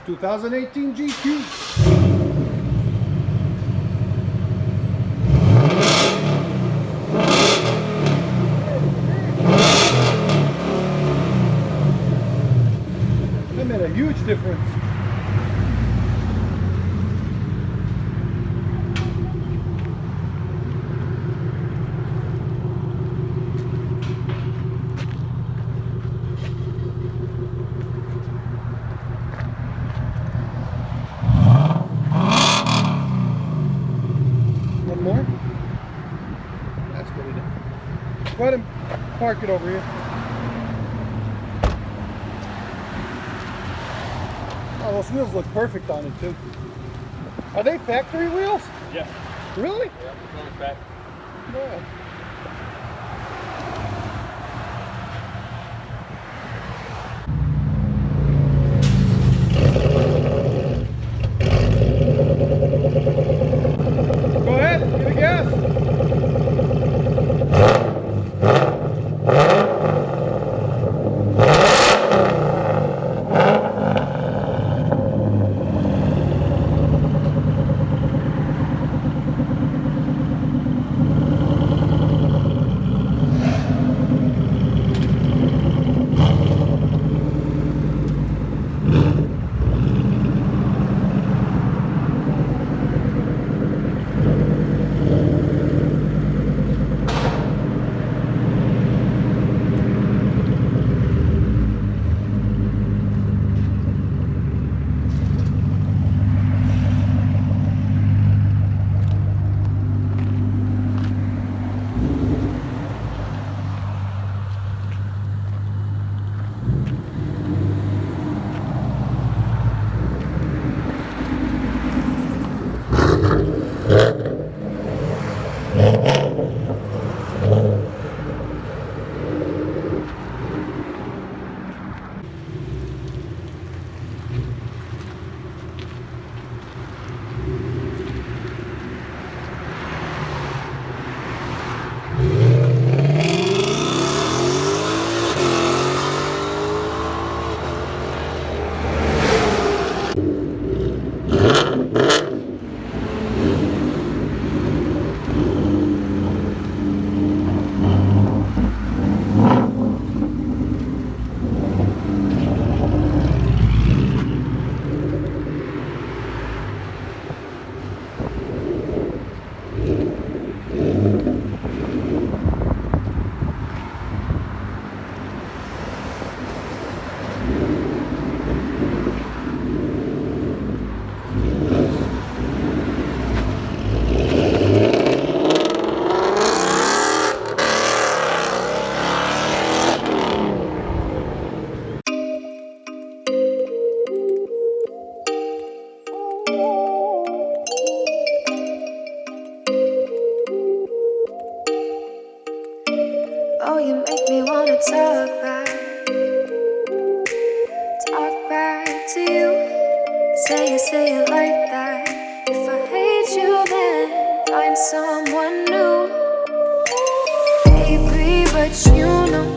2018 GQ. That made a huge difference. One more? That's good enough. Go ahead and park it over here. Oh, those wheels look perfect on it too. Are they factory wheels? Yeah. Really? Yeah, it's on the back. Yeah. Go ahead, give it gas. Oh, you make me wanna talk back to you. Say it like that. If I hate you, then find someone new. Baby, but you know